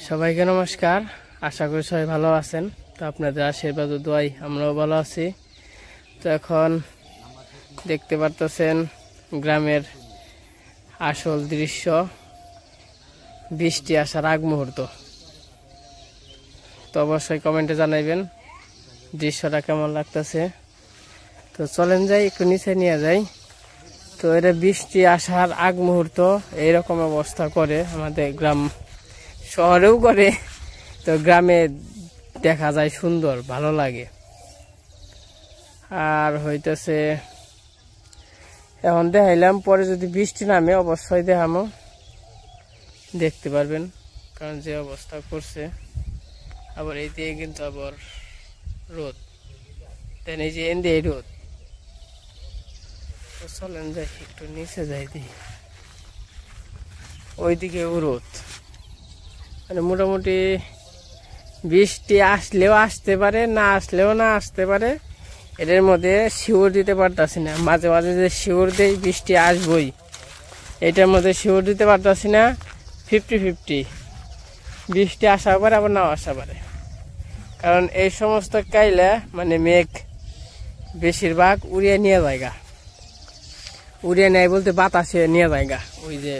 সবাইকে নমস্কার। আশা করি সবাই ভালো আছেন। তো আপনাদের আশীর্বাদ ও দোয়ায় আমরাও ভালো আছি। তো এখন দেখতে পারতেছেন গ্রামের আসল দৃশ্য, বৃষ্টি আসার আগ মুহূর্ত। তো অবশ্যই কমেন্টে জানাইবেন দৃশ্যটা কেমন লাগতেছে। তো চলেন যাই, একটু নিচে নিয়ে যাই। তো এটা বৃষ্টি আসার আগ মুহূর্ত এইরকম অবস্থা করে আমাদের গ্রাম, শহরেও করে। তো গ্রামে দেখা যায় সুন্দর, ভালো লাগে। আর হইতেছে এখন দেখাইলাম, পরে যদি বৃষ্টি নামে অবশ্যই দেখামো, দেখতে পারবেন। কারণ যে অবস্থা করছে, আবার এই দিয়ে কিন্তু আবার রোদ, দেন এই যে এন্দে রোদ। তো চলেন যাই, একটু নিচে যাই দিই। ওইদিকেও রোদ, মানে মোটামুটি বৃষ্টি আসলেও আসতে পারে, না আসলেও না আসতে পারে। এদের মধ্যে শিওর দিতে পারতাছি না। মাঝে মাঝে যে শিওর দেই বৃষ্টি আসবই, এটার মধ্যে শিওর দিতে পারতাছি না। 50-50 বৃষ্টি আসা পারে, আবার নাও আসা পারে। কারণ এই সমস্ত কাইলে মানে মেঘ বেশিরভাগ উড়িয়ে নিয়ে যায়গা। উড়িয়ে নেয় বলতে বাতাসে নিয়ে যায়গা।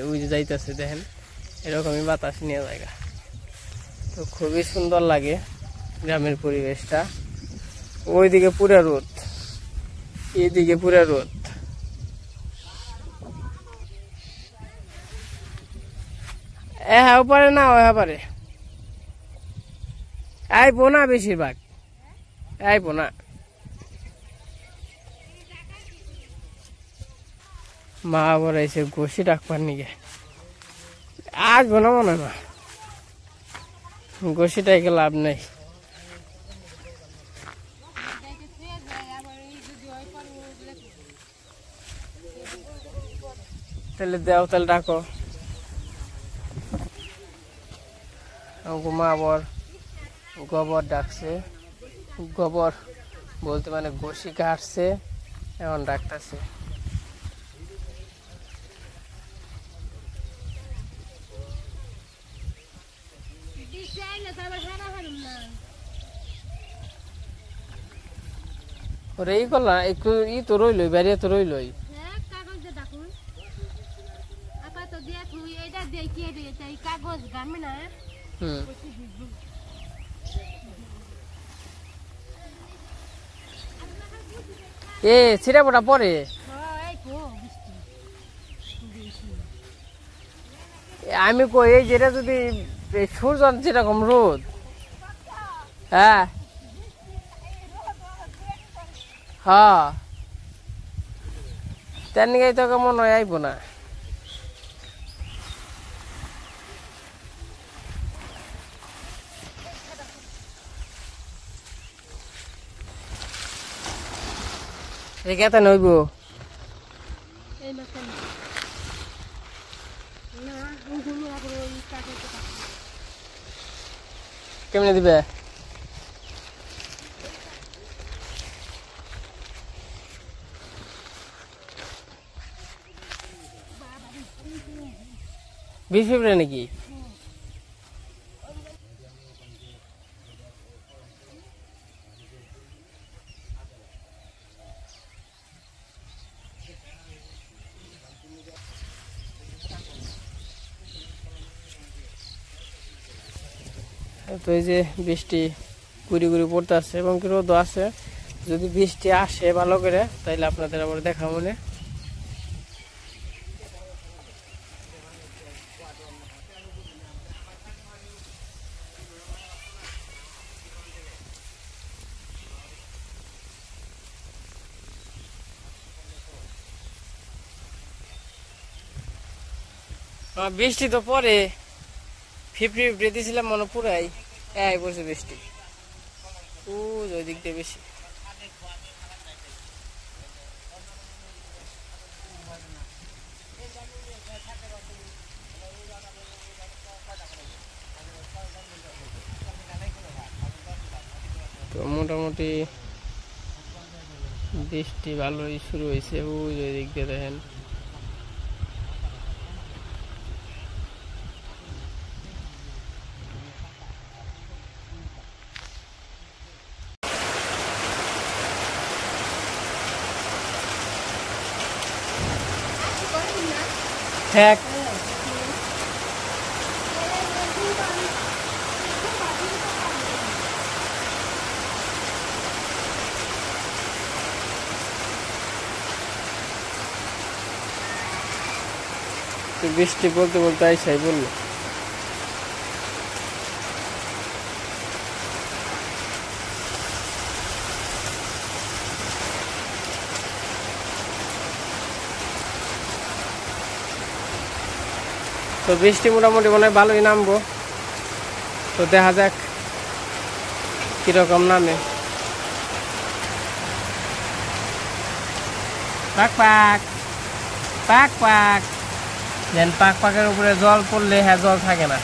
ওই যে যাইতেছে দেখেন, এরকমই বাতাস নিয়ে যায়গা। তো খুবই সুন্দর লাগে গ্রামের পরিবেশটা। ওইদিকে পুরা রোদ, এইদিকে পুরা রোদ। হ্যাঁ পারে না, পারে আইবো না, বেশিরভাগ আইবো না। মা আবার এসে ঘষি ডাকবার নিগে আসবো না, মনে না ঘষিটাকে লাভ নেই। তাহলে দেও, তাহলে ডাকো। মা আবার গোবর ডাকছে, গোবর বলতে মানে ঘষি কাটছে, এখন ডাকতেছে। ওরে ই করলাম একটু, ই তো রইলই, বেরিয়ে তো রইলই। এ ছিড়া পোটা পরে আমি কই, এই যেটা যদি সূর্য যেরকম রোদ, হ্যাঁ হ্যাঁ, তার নিয়ে তো মনে হয় আইব না। কেতে নইব কেমনে দিবে? বিশ ফেব্রুয়ারি নাকি? তো এই যে বৃষ্টি গুড়ি গুড়ি পড়তে আছে এবং কি রোদও আছে। যদি বৃষ্টি আসে ভালো করে, তাইলে আপনাদের আবার দেখা মনে। বৃষ্টি তো পরে 50 দিয়েছিলাম মনে পুরাই পড়ছে বৃষ্টি। ওই দিক দিয়ে বেশি। তো মোটামুটি বৃষ্টি ভালোই শুরু হয়েছে। ওই দিক দিয়ে দেখেন ঠেক বৃষ্টি বলতে বলতে আইসাই বললো তো বৃষ্টি মোটামুটি মনে হয় ভালোই নামবো তো দেখা যাক কিরকম নামে পাক পাক পাক পাক দেন পাক পাকের উপরে জল পড়লে হ্যাঁ জল থাকে না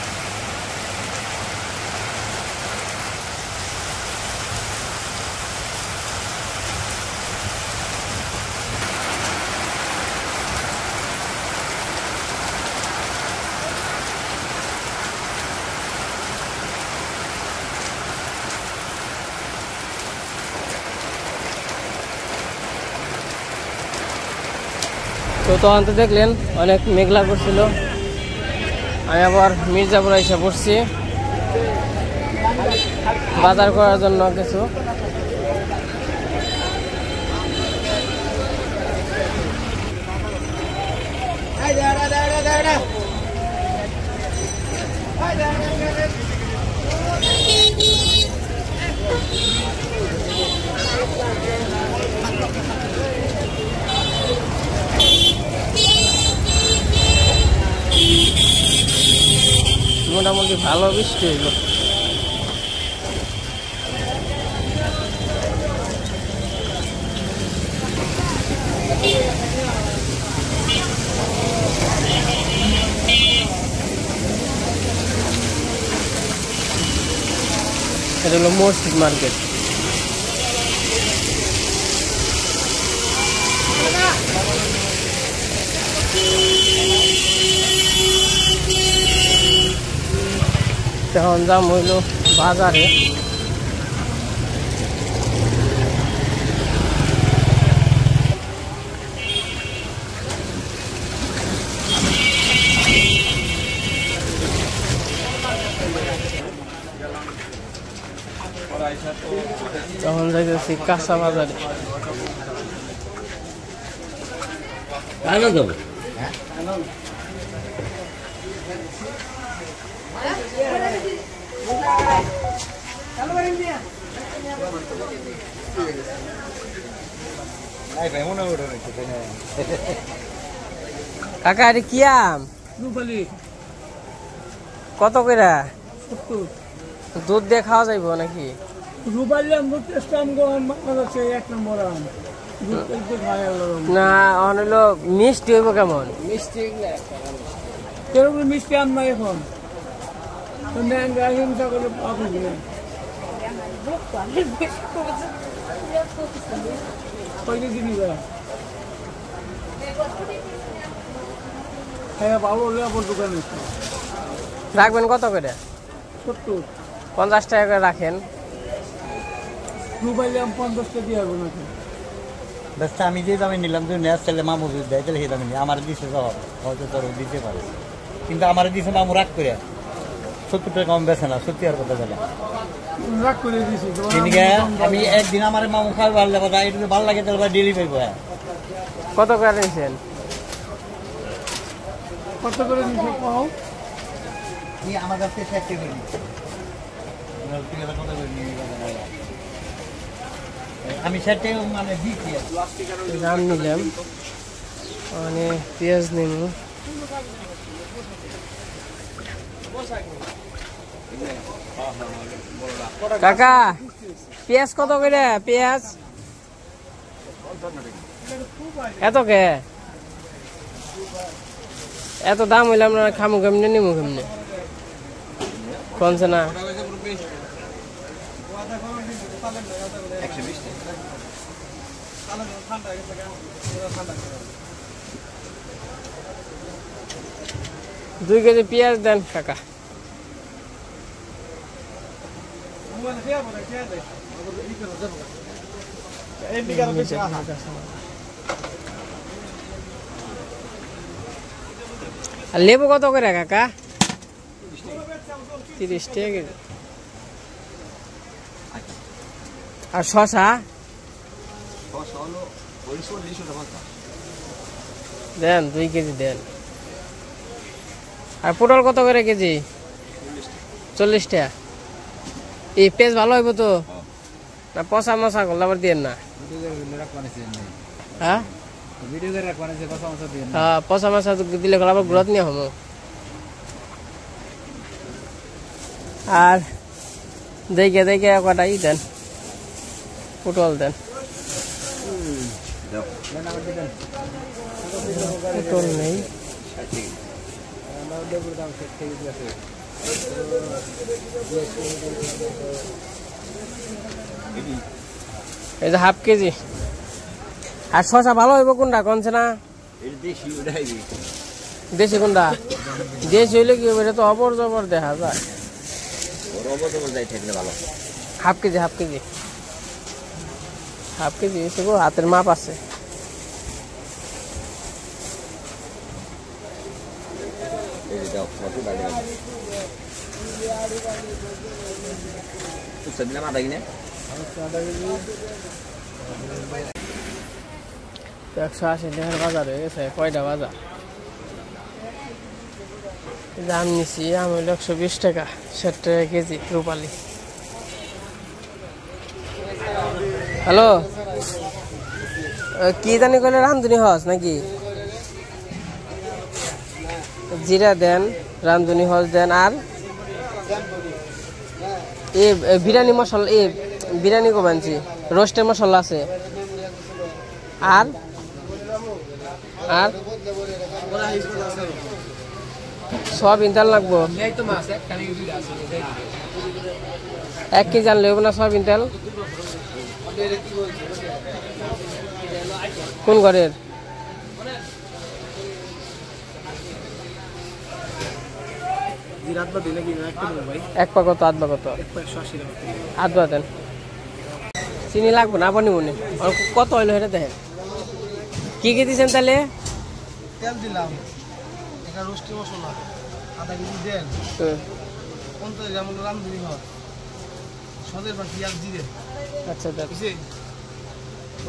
তো তখন তো দেখলেন অনেক মেঘলা করছিল আমি আবার মির্জাপুর এসে পড়ছি বাজার করার জন্য কিছু মোটামুটি ভালো বৃষ্টি হইল এটা হলো মসজিদ মার্কেট এখন যাম হইল বাজারে তখন যাইতেছি কাঁচা বাজারে কাকা এটা কি আম কত করে দুধ দিয়ে খাওয়া যাইব নাকি না হলো মিষ্টি হইব কেমন মিষ্টি মিষ্টি আম না এখন রাখবেন কত করে 50 টাকা করে রাখেন আমি যে দামে নিলাম তুই নেওয়ার চাইলে মামু যদি দেয় তাহলে সেই দামে নিই আমার দিছে জবাব হয়তো তোর দিতে পারে কিন্তু আমার দিছে মামু রাগ করে 70 টাকা কম বেছে না সত্যি আর কথা বলে রাগ করে দিছি আমি একদিন আমার মামু খাওয়া ভালো লাগে এটা ভালো লাগে তাহলে ডেলি পাইব কত করে নিয়েছেন কত করে নিয়েছে পাও আমার কাছে 60 টাকা করে আমি সেটা মানে দিচ্ছি দাম নিলাম মানে পেঁয়াজ নিব কাকা পেঁয়াজ কত করে পেঁয়াজ এত কে এত দাম হইলে আমরা খামু কেমনে নিমু কেমনে কোনছে না 2 কেজি পেঁয়াজ দেন কাকা আর লেবু কত করে কাকা? 30 টাকা কেজি। আর শশা দেন 2 কেজি দেন। আর পটল কত করে কেজি? 40 টাকা। এই পেঁয়াজ ভালো হইব তো না পচা মশা করলে আবার দিয়েন না? হ্যাঁ হ্যাঁ পচা মশা দিলে আবার গ্রোথ নিয়ে হবো। আর দেখে দেখে কটা ই দেন পটল দেন। পটল নেই। এই যে হাফ কেজি। আর শশা ভালো হইব কোনটা কনছে না? দেশি কোনটা? দেশি হইলে কি হবে? এটা তো অবর জবর দেখা যায়। Half KG half KG half KG এসে গো হাতের মাপ আছে। তো 180 টাকার বাজার হয়ে গেছে। কয়টা বাজার দাম নিছি? আম হইল 120 টাকা, 60 টাকা কেজি রূপালি। হ্যালো কি জানি কইলে রান্ধুনি হস নাকি? জিরা দেন, রান্ধুনি হস দেন। আর এ বিরিয়ানি মশলা, এ বিরিয়ানি কো বানছি রোস্টের মশলা আছে। আর আর সব ইন্টাল লাগবো। 1 কেজি আনলে হবে না সব ইন্টাল? কোন ঘরের? এক পা কত? আধ পা কত? আধ পা দেন। চিনি লাগবে না আপনি মনে কত হইলো এটা দেখেন। কি কি দিচ্ছেন তাহলে? তেল দিলাম, একটা রোস্টি মশলা আধা কেজি দেন, 50 গ্রাম রান্ধুনি হয়, সদের পর পেঁয়াজ দিয়ে। আচ্ছা দেন।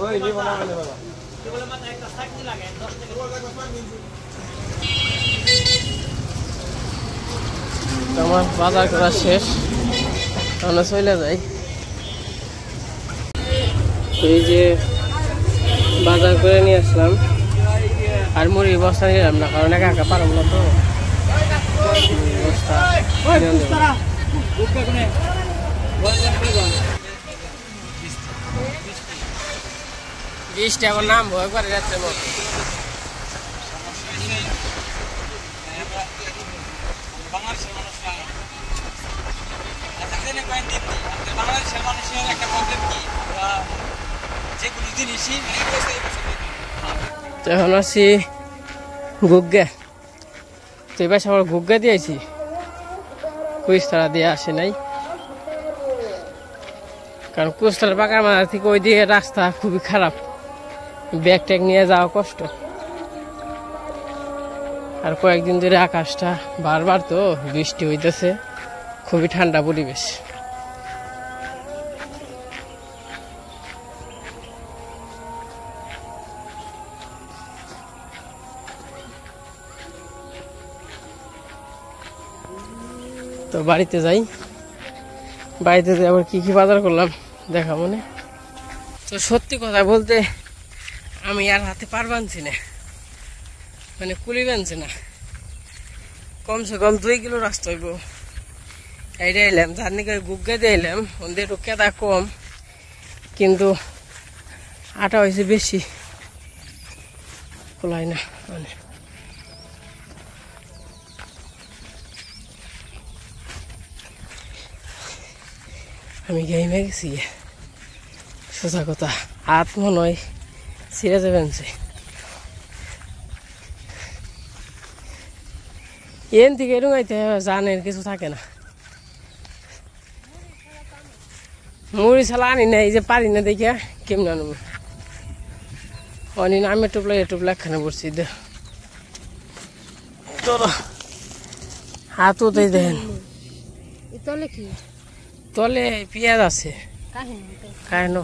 ওই যে বানা বলে বাবা আমার বাজার করা শেষ, আমরা চলে যাই। এই যে বাজার করে নিয়ে আসলাম। আর মুড়ি বস্তা নিলাম না, কারণ একা একা পারব না তো। বস্তা 20 টাকা নাম ভয় করে যাচ্ছে। এখন আছি গুগ্গা। তো এবার সবার গুগ্গা দিয়েছি, কুইস্তারা দিয়ে আসে নাই। কারণ কুইস্তার পাকার মাথা থেকে ওই দিকে রাস্তা খুবই খারাপ, ব্যাগ ট্যাগ নিয়ে যাওয়া কষ্ট। আর কয়েকদিন ধরে আকাশটা বারবার তো বৃষ্টি হইতেছে, খুবই ঠান্ডা পরিবেশ। তো বাড়িতে যাই, বাড়িতে যাই আবার কি কি বাজার করলাম দেখা মনে। তো সত্যি কথা বলতে আমি আর হাতে পার বানছি না, মানে কুলি বানছি না। কমসে কম 2 কিলো রাস্তা হইব। এইটা এলাম যার নাকি গুগ্গা দিয়ে এলাম, ওদের একটু কেদা কম, কিন্তু আটা হয়েছে বেশি, খোলাই না মানে। আমি গাইমে গেছি সোজা কথা, হাত মনে হয় ছিঁড়ে যাবেন। এন থেকে রুঙাইতে জানের কিছু থাকে না। মুড়ি ছালা আনি না, এই যে পারি না দেখে কেমন আনবো। অনি আমি টুপলা একখানে পড়ছি। তোর হাত উঠে দেন তলে কি তলে পেঁয়াজ আছে কেন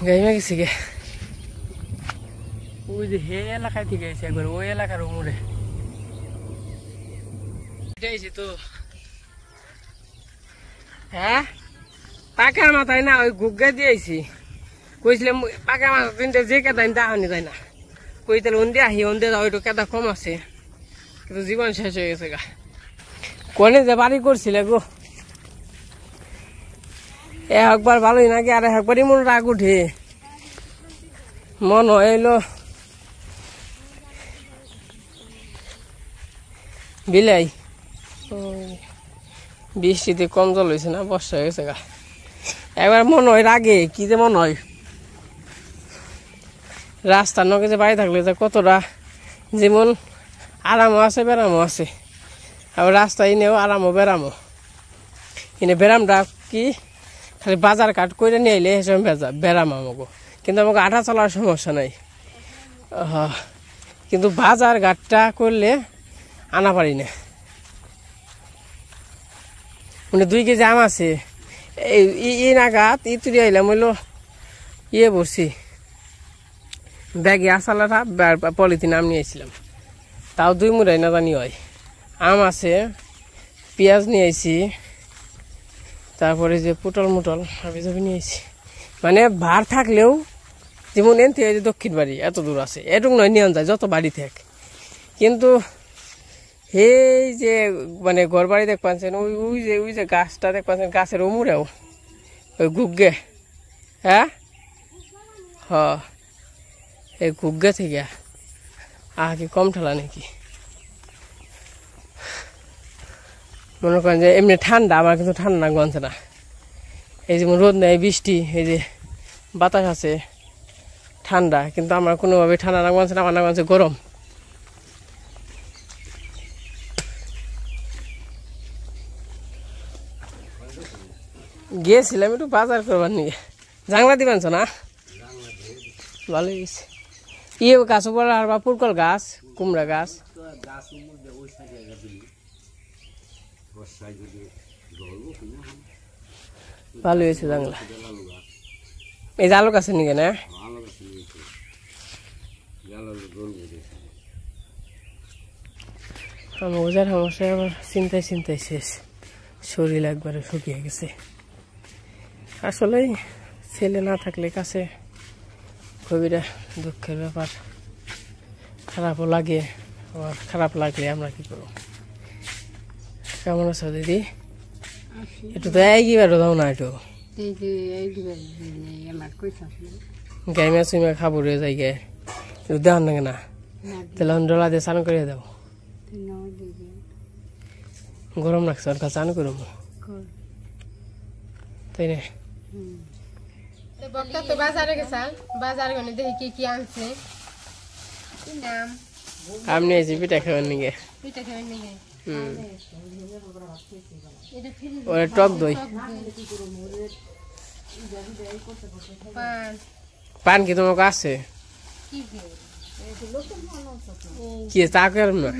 গাইমা গেছি গে ওই যে হে এলাকায় থেকে গেছে একবার ওই এলাকার উমরে তো হ্যাঁ পাকার মাথায় না ওই গুগা দিয়েছি কইছিলাম পাকা মাথা তিনটে যে কেদাই দাহানি যায় না কই তাহলে ওন দিয়ে আহি ওন দিয়ে ওইটু কেদা কম আছে কিন্তু জীবন শেষ হয়ে গেছে গা কোনে যে বাড়ি করছিলে গো একবার ভালোই নাকি আর একবারই মন রাগ উঠে মন হইলো বিলাই বৃষ্টিতে কম জল হয়েছে না বর্ষা হয়ে গেছে গা একবার মনে হয় রাগে কি যে মনে হয় রাস্তার নকে যে বাড়ি থাকলে যে কতটা যেমন আরামও আছে বেরামও আছে আবার রাস্তায় এনেও আরামও বেরামও এনে বেরামটা কি খালি বাজার কাট করে নিয়ে আইলে এসব বেরাম আমাকে কিন্তু আমাকে আঠা চলার সমস্যা নাই কিন্তু বাজার ঘাটটা করলে আনা পারি না মানে 2 কেজি আম আছে এই নাগাদ তুলে আইলাম হইলো ইয়ে বসছি ব্যাগে আসালাটা পলিথিন আম নিয়ে আসছিলাম তাও 2 মুড়াই না জানি হয় আম আছে পেঁয়াজ নিয়ে আইছি তারপরে যে পটল মুটল হাবি জাবি নিয়ে আইছি মানে ভার থাকলেও যেমন এনতে দক্ষিণ বাড়ি এত দূর আছে এটুকু নয় নিয়ন যায় যত বাড়ি থাক কিন্তু এই যে মানে ঘর বাড়ি দেখ পাচ্ছেন ওই যে গাছটা দেখ পাচ্ছেন গাছের উমুরেও ওই গুগ্গে হ্যাঁ এই গুগ্গে থেকে কি কম ঠেলা নাকি মনে করেন যে এমনি ঠান্ডা আমার কিন্তু ঠান্ডা গঞ্জে না এই যেমন রোদ নেই বৃষ্টি এই যে বাতাস আছে ঠান্ডা কিন্তু আমার কোনোভাবে ঠান্ডা না গঞ্জে না আমার না গঞ্জে গরম গিয়েছিলাম একটু বাজার করবার নিয়ে জাংলা দিবেন না ভালো গেছে ইয়ে গাছ উপর আর বা পুরকল গাছ কুমড়া গাছ ভালো হয়েছে জাংলা এই যে আলু গাছে নিয়ে না আমার ওজার সমস্যা আবার চিন্তায় শেষ শরীর একবারে শুকিয়ে গেছে আসলে ছেলে না থাকলে কাছে খুবই দুঃখের ব্যাপার খারাপও লাগে আবার খারাপ লাগলে আমরা কি করব কেমন আছো দিদি একটু তো একবার দাও না একটু গাইমা চুইমা খাবো রে যাই গে একটু দেওয়ার নাকি না তাহলে ডলা দিয়ে চান করে দাও গরম লাগছে আর চান করব তাই না বক্তা তো বাজারে গেছে বাজারে গনে দেখি কি আনছে নাম আমি এই যে পিঠা খাওয়ার নিগে পিঠা খাওয়ার নিগে এটা ফ্রিজ ওরে টক দই পান কি তোমার কাছে কি কি তা করব না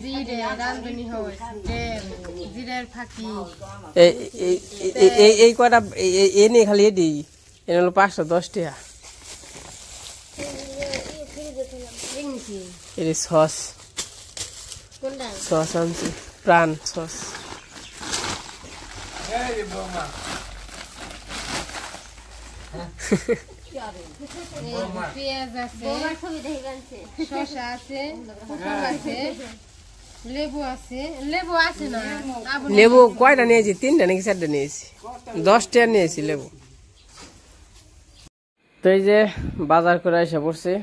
জিরে রান্ধনি হয় তেল জিরের ফাঁকি এই কয়টা এই নিয়ে খালি এ দিই এনে হলো 510 টাকা এর সস সস আনছি প্রাণ সস পেঁয়াজ আছে শসা আছে পটল আছে লেবু আছে না লেবু কয়টা নিয়েছি 3টা নাকি 4টা নিয়েছি 10 টাকা নিয়েছি লেবু তো এই যে বাজার করে এসে পড়ছি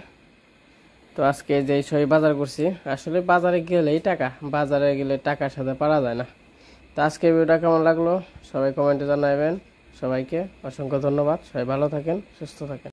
তো আজকে যে সই বাজার করছি আসলে বাজারে গেলেই টাকা বাজারে গেলে টাকার সাথে পারা যায় না তো আজকে ভিডিওটা কেমন লাগলো সবাই কমেন্টে জানাবেন সবাইকে অসংখ্য ধন্যবাদ সবাই ভালো থাকেন সুস্থ থাকেন